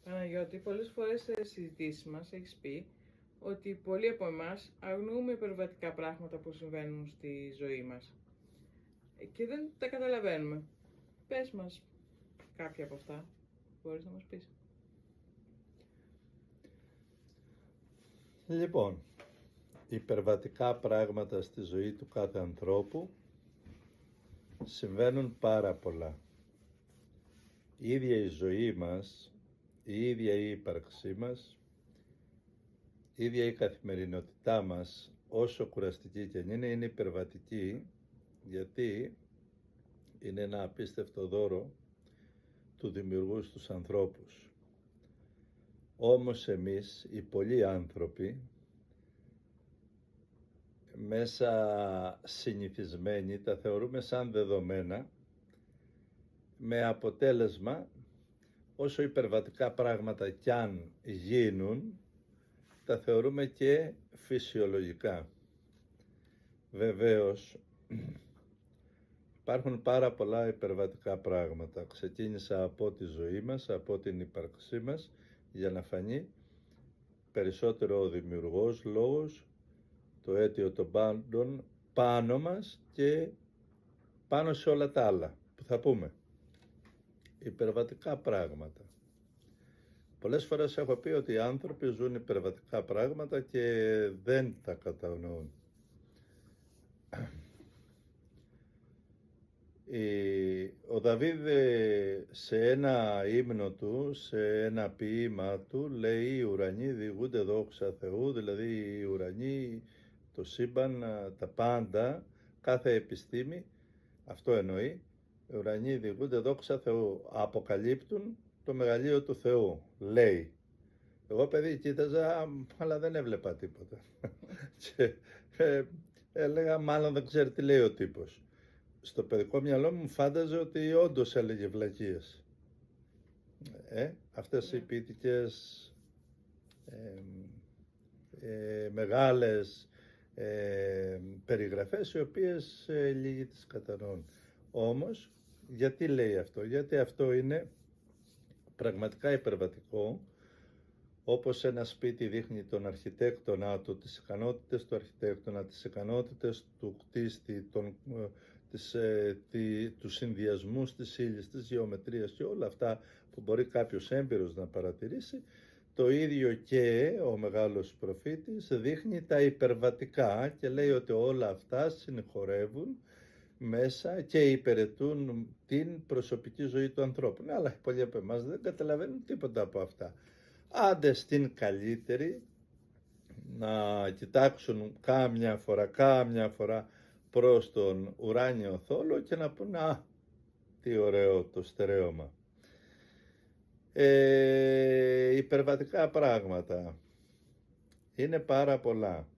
Παναγιώτη, πολλές φορές σε συζητήσεις μας έχεις πει ότι πολλοί από εμάς αγνοούμε υπερβατικά πράγματα που συμβαίνουν στη ζωή μας και δεν τα καταλαβαίνουμε. Πες μας κάποια από αυτά, μπορείς να μας πεις. Λοιπόν, υπερβατικά πράγματα στη ζωή του κάθε ανθρώπου συμβαίνουν πάρα πολλά. Η ίδια η ζωή μας, η ίδια η ύπαρξή μας, η ίδια η καθημερινότητά μας, όσο κουραστική και αν είναι υπερβατική, γιατί είναι ένα απίστευτο δώρο του Δημιουργού στους ανθρώπους. Όμως εμείς, οι πολλοί άνθρωποι, μέσα συνηθισμένοι, τα θεωρούμε σαν δεδομένα, με αποτέλεσμα, όσο υπερβατικά πράγματα κι αν γίνουν, τα θεωρούμε και φυσιολογικά. Βεβαίως, υπάρχουν πάρα πολλά υπερβατικά πράγματα. Ξεκίνησα από τη ζωή μας, από την ύπαρξή μας, για να φανεί περισσότερο ο δημιουργός λόγος, το αίτιο των πάντων πάνω μας και πάνω σε όλα τα άλλα που θα πούμε. Υπερβατικά πράγματα. Πολλές φορές έχω πει ότι οι άνθρωποι ζουν υπερβατικά πράγματα και δεν τα κατανοούν. Ο Δαβίδ σε ένα ύμνο του, σε ένα ποίημα του, λέει οι ουρανοί διηγούνται δόξα Θεού, δηλαδή οι ουρανοί, το σύμπαν, τα πάντα, κάθε επιστήμη, αυτό εννοεί, οι ουρανοί διηγούνται δόξα Θεού, αποκαλύπτουν το μεγαλείο του Θεού, λέει. Εγώ παιδί κοίταζα, αλλά δεν έβλεπα τίποτα. Και έλεγα μάλλον δεν ξέρει τι λέει ο τύπος. Στο παιδικό μυαλό μου φάνταζε ότι όντως έλεγε βλακίες. Αυτές οι ποιητικές μεγάλες περιγραφές, οι οποίες λίγοι τις κατανοούν. Όμως, γιατί λέει αυτό? Γιατί αυτό είναι πραγματικά υπερβατικό, όπως ένα σπίτι δείχνει τον αρχιτέκτονα του, τις ικανότητες του αρχιτέκτονα, τις ικανότητες του κτίστη, του συνδυασμού της ύλης, της γεωμετρίας και όλα αυτά που μπορεί κάποιος έμπειρος να παρατηρήσει, το ίδιο και ο μεγάλος προφήτης δείχνει τα υπερβατικά και λέει ότι όλα αυτά συνεχορεύουν μέσα και υπηρετούν την προσωπική ζωή του ανθρώπου. Αλλά πολλοί από εμάς δεν καταλαβαίνουν τίποτα από αυτά. Άντε στην καλύτερη να κοιτάξουν κάμια φορά προς τον ουράνιο θόλο και να πούνε «Α, τι ωραίο το στερέωμα». Υπερβατικά πράγματα είναι πάρα πολλά,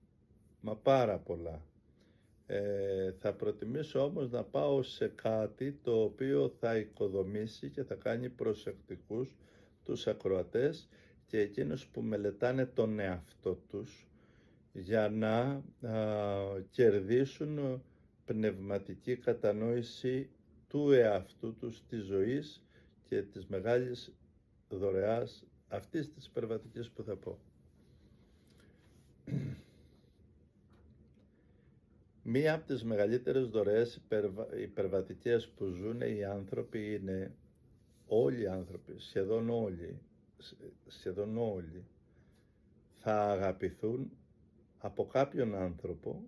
μα πάρα πολλά. Θα προτιμήσω όμως να πάω σε κάτι το οποίο θα οικοδομήσει και θα κάνει προσεκτικούς τους ακροατές και εκείνους που μελετάνε τον εαυτό τους για να κερδίσουν πνευματική κατανόηση του εαυτού τους, της ζωής και της μεγάλης δωρεάς αυτής της υπερβατικής που θα πω. Μία από τις μεγαλύτερες δωρεές υπερβατικές που ζουν οι άνθρωποι είναι, όλοι οι άνθρωποι, σχεδόν όλοι, θα αγαπηθούν από κάποιον άνθρωπο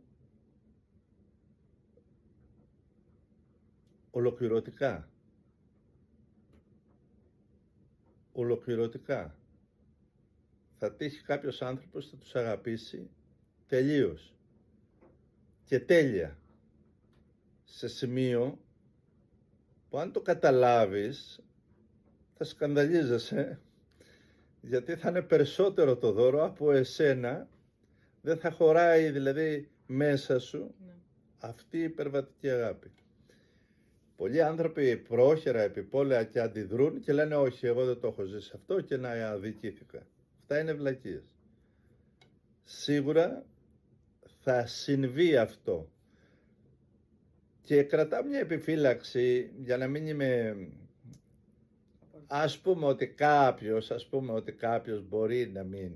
ολοκληρωτικά. Θα τύχει κάποιος άνθρωπος, θα τους αγαπήσει τελείως και τέλεια, σε σημείο που αν το καταλάβεις θα σκανδαλίζεσαι, γιατί θα είναι περισσότερο το δώρο από εσένα, δεν θα χωράει δηλαδή μέσα σου αυτή η υπερβατική αγάπη. Πολλοί άνθρωποι πρόχειρα, επιπόλαια και αντιδρούν και λένε όχι, εγώ δεν το έχω ζήσει αυτό και να αδικήθηκα. Αυτά είναι βλακίες. Σίγουρα θα συμβεί αυτό. Και κρατάω μια επιφύλαξη για να μην είμαι Ας πούμε ότι κάποιος μπορεί να μην,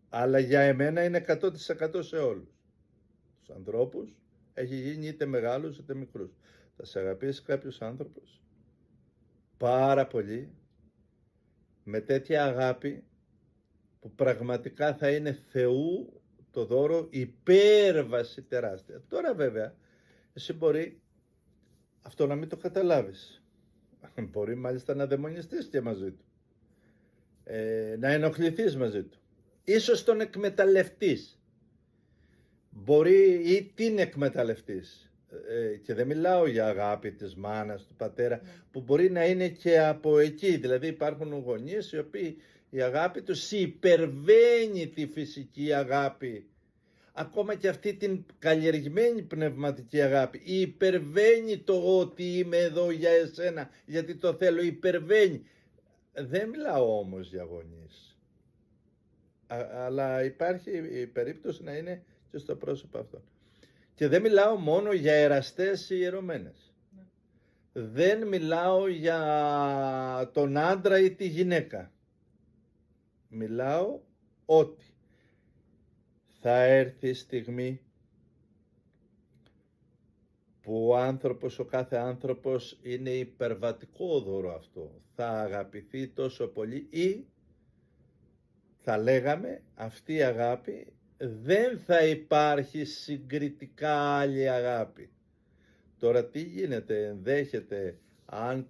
αλλά για εμένα είναι 100% σε όλους τους ανθρώπους, έχει γίνει είτε μεγάλους είτε μικρούς. Θα σε αγαπήσει κάποιος άνθρωπος πάρα πολύ, με τέτοια αγάπη που πραγματικά θα είναι Θεού το δώρο, υπέρβαση τεράστια. Τώρα βέβαια, εσύ μπορεί αυτό να μην το καταλάβεις. Μπορεί μάλιστα να δαιμονιστείς και μαζί του. Να ενοχληθείς μαζί του. Ίσως τον εκμεταλλευτείς. Μπορεί ή την εκμεταλλευτείς. Και δεν μιλάω για αγάπη της μάνας, του πατέρα, που μπορεί να είναι και από εκεί. Δηλαδή υπάρχουν γονείς οι οποίοι η αγάπη τους υπερβαίνει τη φυσική αγάπη. Ακόμα και αυτή την καλλιεργημένη πνευματική αγάπη. Υπερβαίνει το ότι είμαι εδώ για εσένα, γιατί το θέλω, υπερβαίνει. Δεν μιλάω όμως για γονείς. Αλλά υπάρχει η περίπτωση να είναι και στο πρόσωπο αυτό. Και δεν μιλάω μόνο για εραστές ή ιερωμένες. Δεν μιλάω για τον άντρα ή τη γυναίκα. Μιλάω ότι θα έρθει η στιγμή που ο κάθε άνθρωπος είναι υπερβατικό δώρο αυτό. Θα αγαπηθεί τόσο πολύ ή θα λέγαμε αυτή η αγάπη δεν θα υπάρχει συγκριτικά άλλη αγάπη. Τώρα τι γίνεται, ενδέχεται αν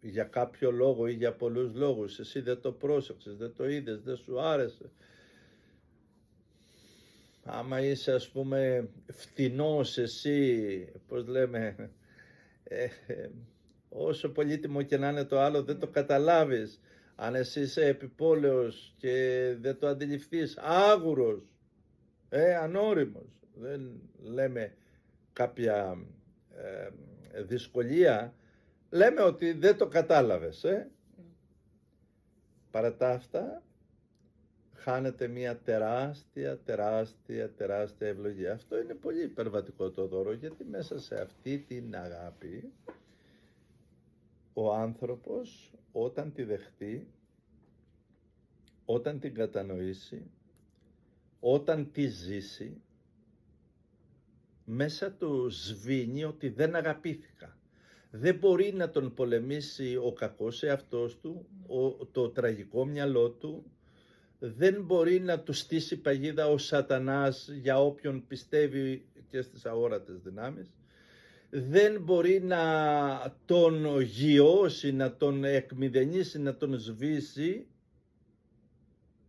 για κάποιο λόγο ή για πολλούς λόγους εσύ δεν το πρόσεξες, δεν το είδες, δεν σου άρεσε. Άμα είσαι ας πούμε φτηνός εσύ, πώς λέμε, όσο πολύτιμο και να είναι το άλλο δεν το καταλάβεις. Αν εσύ είσαι επιπόλαιος και δεν το αντιληφθείς, άγουρος, ανώριμος, δεν λέμε κάποια δυσκολία, λέμε ότι δεν το κατάλαβες. Παρά τα αυτά, χάνεται μια τεράστια ευλογία. Αυτό είναι πολύ υπερβατικό το δώρο, γιατί μέσα σε αυτή την αγάπη ο άνθρωπος όταν τη δεχτεί, όταν την κατανοήσει, όταν τη ζήσει, μέσα του σβήνει ότι δεν αγαπήθηκα. Δεν μπορεί να τον πολεμήσει ο κακός εαυτός του, το τραγικό μυαλό του, δεν μπορεί να του στήσει παγίδα ο σατανάς για όποιον πιστεύει και στις αόρατες δυνάμεις, δεν μπορεί να τον γιώσει, να τον εκμηδενήσει, να τον σβήσει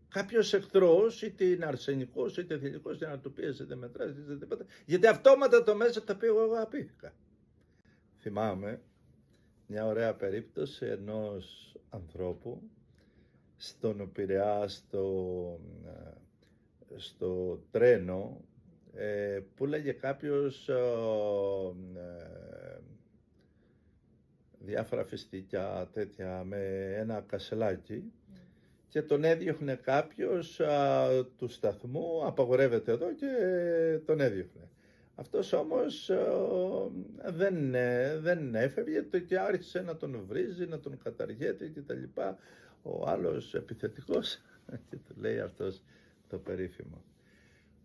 κάποιος εχθρός, είτε είναι αρσενικός, είτε θηλυκός, είτε να του πει είτε μετράς, είτε τίποτα, γιατί αυτόματα το μέσα θα πει εγώ αγαπήθηκα. Θυμάμαι μια ωραία περίπτωση ενός ανθρώπου στον Πειραιά, στο τρένο, που λέγε κάποιος διάφορα φιστίκια τέτοια με ένα κασελάκι και τον έδιωχνε κάποιος του σταθμού, απαγορεύεται εδώ, και τον έδιωχνε. Αυτός όμως δεν έφευγε και άρχισε να τον βρίζει, να τον καταργέται και τα λοιπά. Ο άλλος επιθετικός και του λέει αυτός το περίφημο: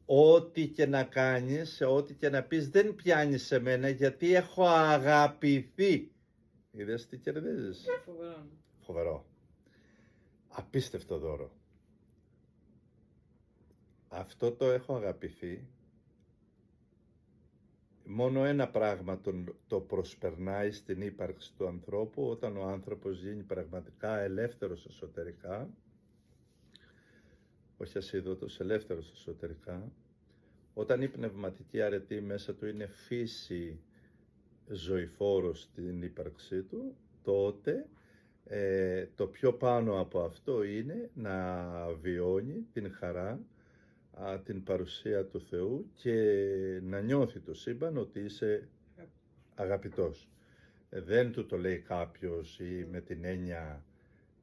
ό,τι και να κάνεις, ό,τι και να πεις δεν πιάνει σε μένα, γιατί έχω αγαπηθεί. Είδες τι κερδίζεις? Φοβερό. Απίστευτο δώρο. Αυτό το έχω αγαπηθεί. Μόνο ένα πράγμα το προσπερνάει στην ύπαρξη του ανθρώπου, όταν ο άνθρωπος γίνει πραγματικά ελεύθερος εσωτερικά, όχι ασίδωτος, ελεύθερος εσωτερικά, όταν η πνευματική αρετή μέσα του είναι φύση ζωηφόρος στην ύπαρξή του, τότε το πιο πάνω από αυτό είναι να βιώνει την χαρά, την παρουσία του Θεού και να νιώθει το σύμπαν ότι είσαι αγαπητός. Δεν του το λέει κάποιος ή με την έννοια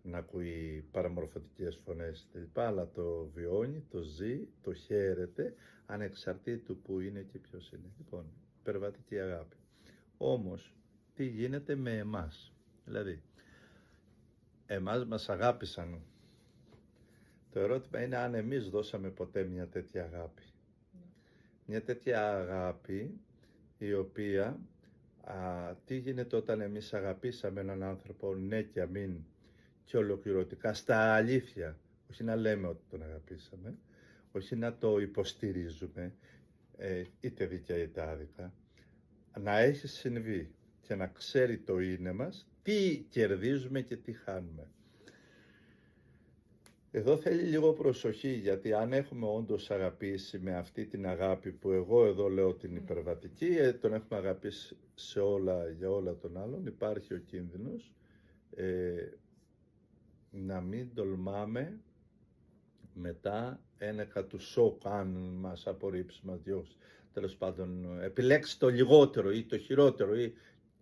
να ακούει παραμορφωτικές φωνές, αλλά το βιώνει, το ζει, το χαίρεται, ανεξαρτήτου που είναι και ποιος είναι. Λοιπόν, υπερβατική αγάπη. Όμως, τι γίνεται με εμάς? Δηλαδή, εμάς μας αγάπησαν. Το ερώτημα είναι αν εμείς δώσαμε ποτέ μια τέτοια αγάπη. Μια τέτοια αγάπη η οποία, τι γίνεται όταν εμείς αγαπήσαμε έναν άνθρωπο, ναι και αμήν, και ολοκληρωτικά, στα αλήθεια, όχι να λέμε ότι τον αγαπήσαμε, όχι να το υποστηρίζουμε, είτε δίκαια είτε άδικα, να έχει συμβεί και να ξέρει το είναι μας, τι κερδίζουμε και τι χάνουμε. Εδώ θέλει λίγο προσοχή, γιατί αν έχουμε όντως αγαπήσει με αυτή την αγάπη που εγώ εδώ λέω την υπερβατική, τον έχουμε αγαπήσει σε όλα, για όλα των άλλων, υπάρχει ο κίνδυνος να μην τολμάμε μετά ένεκα του σοκ, αν μας απορρίψει, μας διώξει. Τέλος πάντων, επιλέξει το λιγότερο ή το χειρότερο,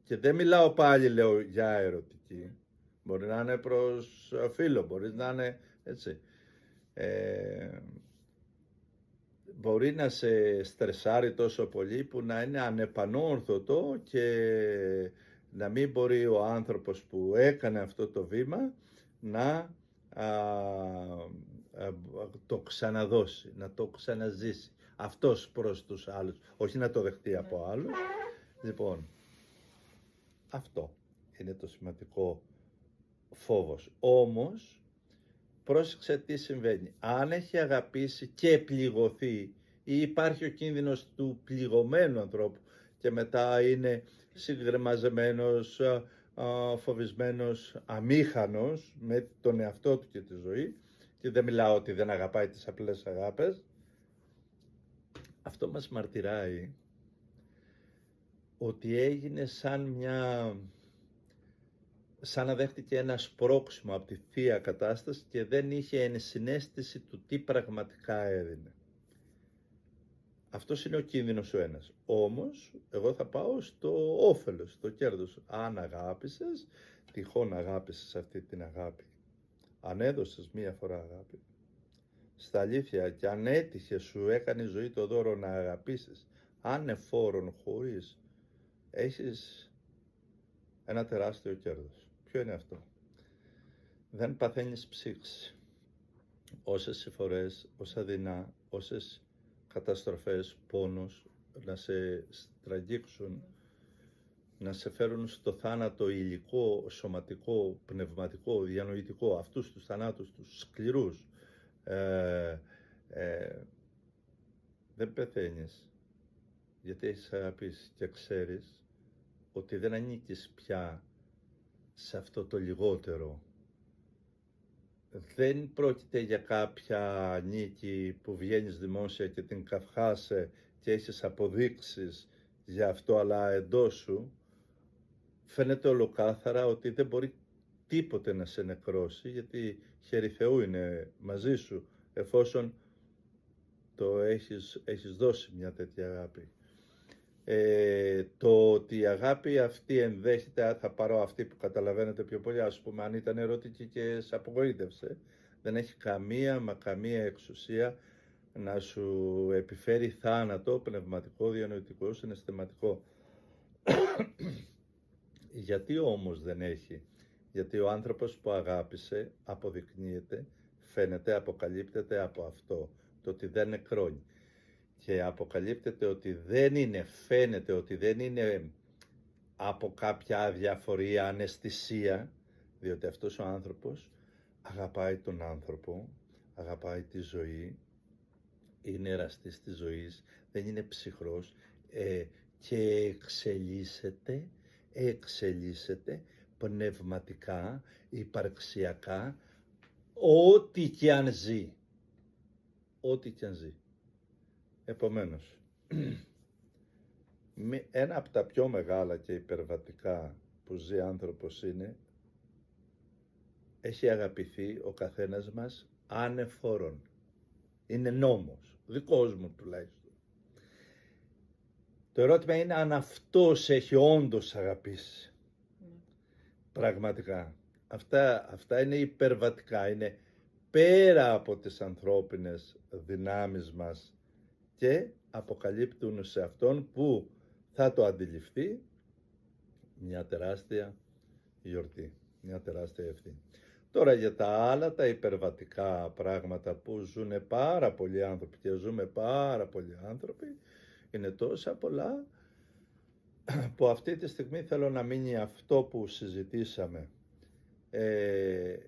και δεν μιλάω πάλι, λέω, για ερωτική. Μπορεί να είναι προς φίλο, μπορεί να είναι έτσι. Μπορεί να σε στρεσάρει τόσο πολύ που να είναι ανεπανόρθωτο και να μην μπορεί ο άνθρωπος που έκανε αυτό το βήμα να το ξαναδώσει, να το ξαναζήσει αυτός προς τους άλλους, όχι να το δεχτεί από άλλους. Λοιπόν, αυτό είναι το σημαντικό φόβος. Όμως, πρόσεξε τι συμβαίνει. Αν έχει αγαπήσει και πληγωθεί, ή υπάρχει ο κίνδυνος του πληγωμένου ανθρώπου και μετά είναι συγκρεμαζεμένος, φοβισμένος, αμήχανος με τον εαυτό του και τη ζωή, και δεν μιλάω ότι δεν αγαπάει τις απλές αγάπες, αυτό μας μαρτυράει ότι έγινε σαν να δέχτηκε ένα σπρώξιμο από τη θεία κατάσταση και δεν είχε ενσυναίσθηση του τι πραγματικά έδινε. Αυτός είναι ο κίνδυνος ο ένας. Όμως, εγώ θα πάω στο όφελος, στο κέρδος. Αν αγάπησες, τυχόν αγάπησες αυτή την αγάπη, αν έδωσες μία φορά αγάπη, στα αλήθεια, και αν έτυχε σου έκανε η ζωή το δώρο να αγαπήσεις ανεφόρον, χωρίς, έχεις ένα τεράστιο κέρδος. Ποιο είναι αυτό? Δεν παθαίνεις ψύξη. Όσες συμφορές, όσα δεινά, όσες καταστροφές, πόνος να σε στραγγίξουν, να σε φέρουν στο θάνατο υλικό, σωματικό, πνευματικό, διανοητικό, αυτούς τους θανάτους, τους σκληρούς, δεν πεθαίνεις, γιατί έχεις αγαπήσει και ξέρεις ότι δεν ανήκεις πια σε αυτό το λιγότερο. Δεν πρόκειται για κάποια νίκη που βγαίνεις δημόσια και την καυχάσαι και έχεις αποδείξεις για αυτό, αλλά εντός σου φαίνεται ολοκάθαρα ότι δεν μπορεί τίποτε να σε νεκρώσει, γιατί χέρι Θεού είναι μαζί σου, εφόσον το έχεις δώσει μια τέτοια αγάπη. Το ότι η αγάπη αυτή ενδέχεται, θα πάρω αυτή που καταλαβαίνετε πιο πολύ, ας πούμε, αν ήταν ερωτική και σε απογοήτευσε, δεν έχει καμία εξουσία να σου επιφέρει θάνατο πνευματικό, διανοητικό, συναισθηματικό. Γιατί όμως δεν έχει? Γιατί ο άνθρωπος που αγάπησε αποδεικνύεται, φαίνεται, αποκαλύπτεται από αυτό, το ότι δεν νεκρώνει. Και αποκαλύπτεται ότι δεν είναι, φαίνεται ότι δεν είναι από κάποια αδιαφορία, αναισθησία, διότι αυτός ο άνθρωπος αγαπάει τον άνθρωπο, αγαπάει τη ζωή, είναι εραστής της ζωής, δεν είναι ψυχρός, και εξελίσσεται πνευματικά, υπαρξιακά, ό,τι και αν ζει. Ό,τι και αν ζει. Επομένως, ένα από τα πιο μεγάλα και υπερβατικά που ζει άνθρωπος είναι, έχει αγαπηθεί ο καθένας μας ανεφόρον. Είναι νόμος, δικός μου τουλάχιστον. Το ερώτημα είναι αν αυτός έχει όντως αγαπήσει. Πραγματικά. Αυτά είναι υπερβατικά, είναι πέρα από τις ανθρώπινες δυνάμεις μας και αποκαλύπτουν σε αυτόν που θα το αντιληφθεί μια τεράστια γιορτή, μια τεράστια ευθύνη. Τώρα για τα άλλα, τα υπερβατικά πράγματα που ζουν πάρα πολλοί άνθρωποι και ζούμε πάρα πολλοί άνθρωποι, είναι τόσα πολλά που αυτή τη στιγμή θέλω να μείνει αυτό που συζητήσαμε.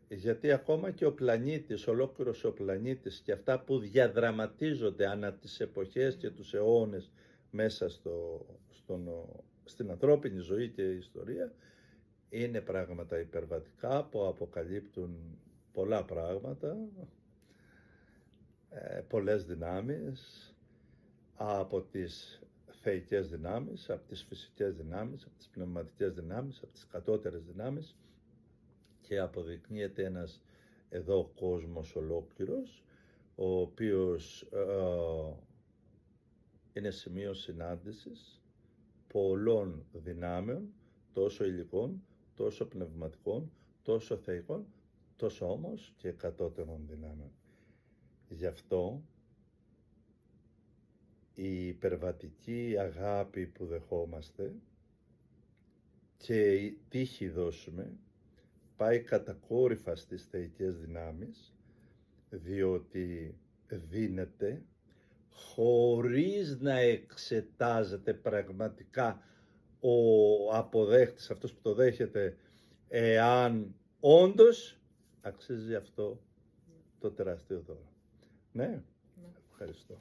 Γιατί ακόμα και ο πλανήτης, ολόκληρος ο πλανήτης και αυτά που διαδραματίζονται ανά τις εποχές και τους αιώνες μέσα στην ανθρώπινη ζωή και ιστορία, είναι πράγματα υπερβατικά που αποκαλύπτουν πολλά πράγματα, πολλές δυνάμεις, από τις θεϊκές δυνάμεις, από τις φυσικές δυνάμεις, από τις πνευματικές δυνάμεις, από τις κατώτερες δυνάμεις, και αποδεικνύεται ένας εδώ κόσμος ολόκληρος, ο οποίος είναι σημείο συνάντησης πολλών δυνάμεων, τόσο υλικών, τόσο πνευματικών, τόσο θεϊκών, τόσο όμως και κατώτερων δυνάμεων. Γι' αυτό η υπερβατική αγάπη που δεχόμαστε και η τύχη δώσουμε πάει κατακόρυφα στις θεϊκές δυνάμεις, διότι δίνεται χωρίς να εξετάζεται πραγματικά ο αποδέχτης, αυτός που το δέχεται, εάν όντως αξίζει αυτό το τεράστιο δώρο. Ναι, ευχαριστώ.